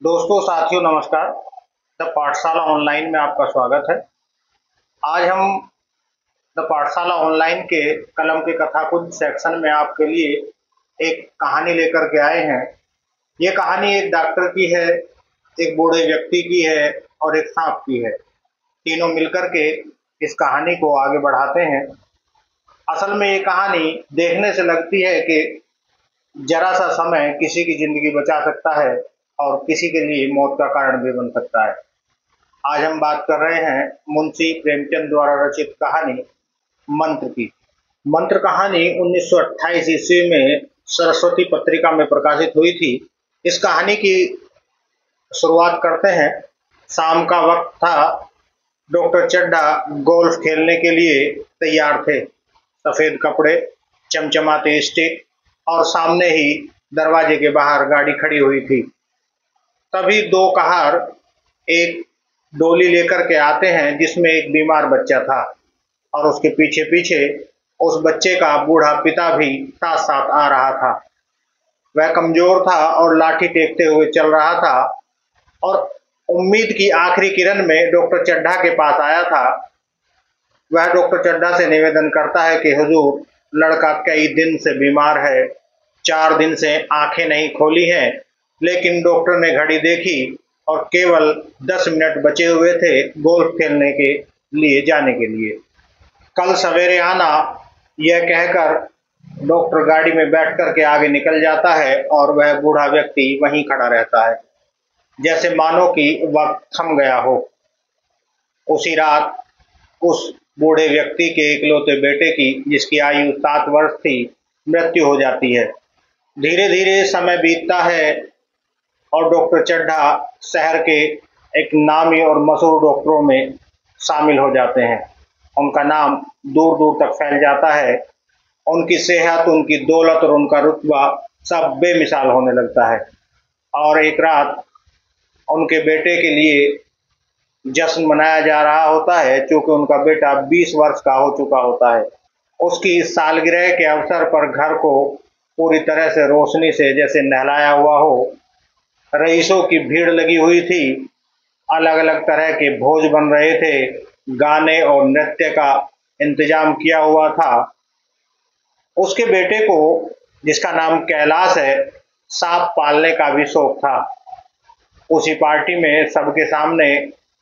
दोस्तों साथियों नमस्कार। द पाठशाला ऑनलाइन में आपका स्वागत है। आज हम द पाठशाला ऑनलाइन के कलम के कथाकुंज सेक्शन में आपके लिए एक कहानी लेकर के आए हैं। ये कहानी एक डॉक्टर की है, एक बूढ़े व्यक्ति की है और एक सांप की है। तीनों मिलकर के इस कहानी को आगे बढ़ाते हैं। असल में ये कहानी देखने से लगती है कि जरा सा समय किसी की जिंदगी बचा सकता है और किसी के लिए मौत का कारण भी बन सकता है। आज हम बात कर रहे हैं मुंशी प्रेमचंद द्वारा रचित कहानी मंत्र की। मंत्र कहानी 1928 ईस्वी में सरस्वती पत्रिका में प्रकाशित हुई थी। इस कहानी की शुरुआत करते हैं। शाम का वक्त था। डॉक्टर चड्ढा गोल्फ खेलने के लिए तैयार थे। सफेद कपड़े, चमचमाते स्टिक और सामने ही दरवाजे के बाहर गाड़ी खड़ी हुई थी। तभी दो कहार एक डोली लेकर के आते हैं जिसमें एक बीमार बच्चा था और उसके पीछे पीछे उस बच्चे का बूढ़ा पिता भी साथ साथ आ रहा था। वह कमजोर था और लाठी टेकते हुए चल रहा था और उम्मीद की आखिरी किरण में डॉक्टर चड्ढा के पास आया था। वह डॉक्टर चड्ढा से निवेदन करता है कि हुजूर, लड़का कई दिन से बीमार है, 4 दिन से आंखें नहीं खोली हैं। लेकिन डॉक्टर ने घड़ी देखी और केवल 10 मिनट बचे हुए थे गोल्फ खेलने के लिए जाने के लिए। कल सवेरे आना, यह कहकर डॉक्टर गाड़ी में बैठ कर के आगे निकल जाता है और वह बूढ़ा व्यक्ति वहीं खड़ा रहता है, जैसे मानो कि वक्त थम गया हो। उसी रात उस बूढ़े व्यक्ति के इकलौते बेटे की, जिसकी आयु 7 वर्ष थी, मृत्यु हो जाती है। धीरे धीरे समय बीतता है और डॉक्टर चड्ढा शहर के एक नामी और मशहूर डॉक्टरों में शामिल हो जाते हैं। उनका नाम दूर दूर तक फैल जाता है। उनकी सेहत, उनकी दौलत और उनका रुतबा सब बेमिसाल होने लगता है। और एक रात उनके बेटे के लिए जश्न मनाया जा रहा होता है, क्योंकि उनका बेटा 20 वर्ष का हो चुका होता है। उसकी इस सालगिरह के अवसर पर घर को पूरी तरह से रोशनी से जैसे नहलाया हुआ हो। रईसों की भीड़ लगी हुई थी। अलग अलग तरह के भोज बन रहे थे। गाने और नृत्य का इंतजाम किया हुआ था। उसके बेटे को, जिसका नाम कैलाश है, सांप पालने का भी शौक था। उसी पार्टी में सबके सामने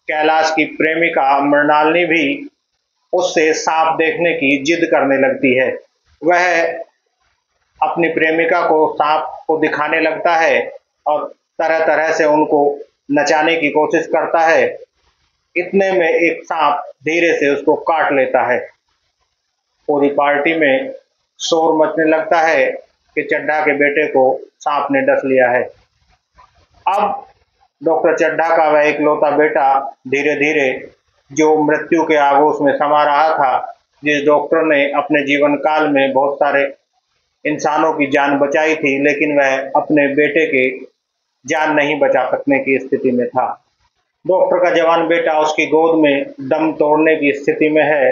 कैलाश की प्रेमिका मृणालिनी भी उससे सांप देखने की जिद करने लगती है। वह अपनी प्रेमिका को सांप को दिखाने लगता है और तरह तरह से उनको नचाने की कोशिश करता है। इतने में एक सांप धीरे से उसको काट लेता है। पूरी पार्टी में शोर मचने लगता है कि चड्ढा के बेटे को सांप ने डस लिया है। अब डॉक्टर चड्ढा का वह इकलौता बेटा धीरे धीरे, जो मृत्यु के आगोश में समा रहा था, जिस डॉक्टर ने अपने जीवन काल में बहुत सारे इंसानों की जान बचाई थी, लेकिन वह अपने बेटे के जान नहीं बचा सकने की स्थिति में था। डॉक्टर का जवान बेटा उसकी गोद में दम तोड़ने की स्थिति में है।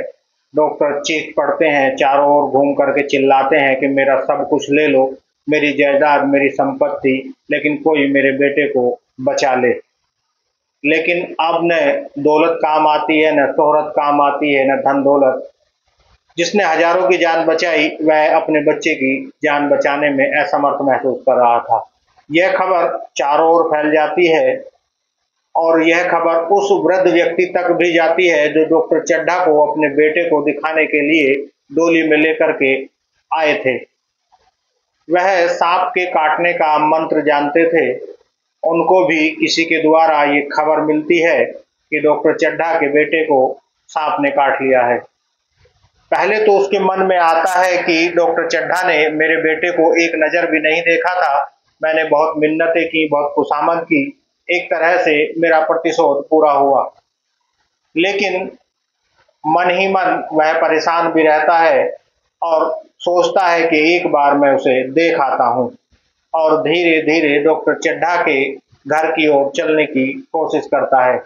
डॉक्टर चीख पड़ते हैं, चारों ओर घूम करके चिल्लाते हैं कि मेरा सब कुछ ले लो, मेरी जायदाद, मेरी संपत्ति, लेकिन कोई मेरे बेटे को बचा ले। लेकिन अब न दौलत काम आती है, न शोहरत काम आती है, न धन दौलत। जिसने हजारों की जान बचाई, वह अपने बच्चे की जान बचाने में असमर्थ महसूस कर रहा था। यह खबर चारों ओर फैल जाती है और यह खबर उस वृद्ध व्यक्ति तक भी जाती है जो डॉक्टर चड्ढा को अपने बेटे को दिखाने के लिए डोली में लेकर के आए थे। वह सांप के काटने का मंत्र जानते थे। उनको भी किसी के द्वारा ये खबर मिलती है कि डॉक्टर चड्ढा के बेटे को सांप ने काट लिया है। पहले तो उसके मन में आता है कि डॉक्टर चड्ढा ने मेरे बेटे को एक नज़र भी नहीं देखा था। मैंने बहुत मिन्नतें की, बहुत खुशामद की, एक तरह से मेरा प्रतिशोध पूरा हुआ। लेकिन मन ही मन वह परेशान भी रहता है और सोचता है कि एक बार मैं उसे देख आता हूँ, और धीरे धीरे डॉक्टर चड्ढा के घर की ओर चलने की कोशिश करता है।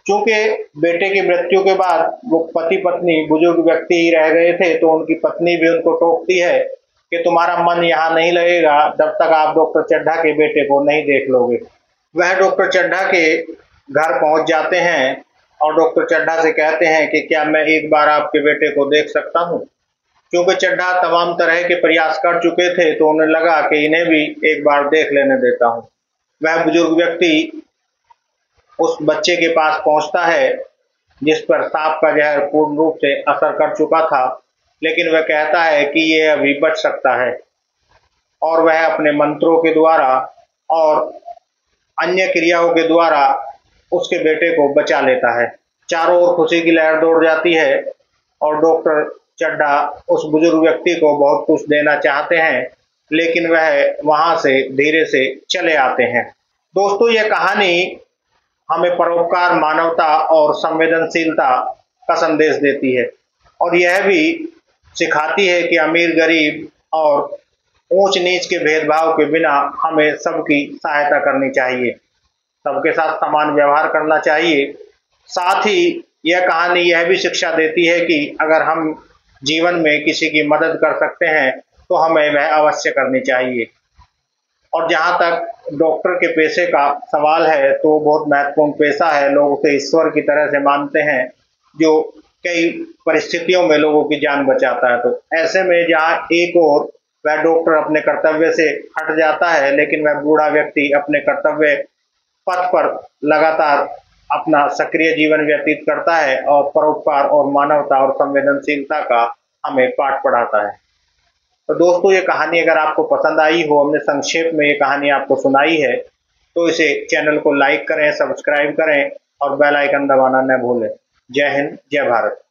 चूंकि बेटे की मृत्यु के बाद वो पति पत्नी बुजुर्ग व्यक्ति ही रह गए थे, तो उनकी पत्नी भी उनको टोकती है कि तुम्हारा मन यहाँ नहीं लगेगा जब तक आप डॉक्टर चड्ढा के बेटे को नहीं देख लोगे। वह डॉक्टर चड्ढा के घर पहुंच जाते हैं और डॉक्टर चड्ढा से कहते हैं कि क्या मैं एक बार आपके बेटे को देख सकता हूं। क्योंकि चड्ढा तमाम तरह के प्रयास कर चुके थे तो उन्हें लगा कि इन्हें भी एक बार देख लेने देता हूं। वह बुजुर्ग व्यक्ति उस बच्चे के पास पहुंचता है जिस पर सांप का जहर पूर्ण रूप से असर कर चुका था, लेकिन वह कहता है कि यह अभी बच सकता है और वह अपने मंत्रों के द्वारा और अन्य क्रियाओं के द्वारा उसके बेटे को बचा लेता है। चारों ओर खुशी की लहर दौड़ जाती है और डॉक्टर चड्ढा उस बुजुर्ग व्यक्ति को बहुत कुछ देना चाहते हैं, लेकिन वह वहां से धीरे से चले आते हैं। दोस्तों, यह कहानी हमें परोपकार, मानवता और संवेदनशीलता का संदेश देती है और यह भी सिखाती है कि अमीर गरीब और ऊंच नीच के भेदभाव के बिना हमें सबकी सहायता करनी चाहिए, सबके साथ समान व्यवहार करना चाहिए। साथ ही यह कहानी यह भी शिक्षा देती है कि अगर हम जीवन में किसी की मदद कर सकते हैं तो हमें वह अवश्य करनी चाहिए। और जहाँ तक डॉक्टर के पेशे का सवाल है तो बहुत महत्वपूर्ण पेशा है। लोग उसे ईश्वर की तरह से मानते हैं जो कई परिस्थितियों में लोगों की जान बचाता है। तो ऐसे में जहाँ एक और वह डॉक्टर अपने कर्तव्य से हट जाता है, लेकिन वह बूढ़ा व्यक्ति अपने कर्तव्य पथ पर लगातार अपना सक्रिय जीवन व्यतीत करता है और परोपकार और मानवता और संवेदनशीलता का हमें पाठ पढ़ाता है। तो दोस्तों, ये कहानी अगर आपको पसंद आई हो, हमने संक्षेप में ये कहानी आपको सुनाई है, तो इसे चैनल को लाइक करें, सब्सक्राइब करें और बेल आइकन दबाना न भूलें। जय हिंद, जय भारत।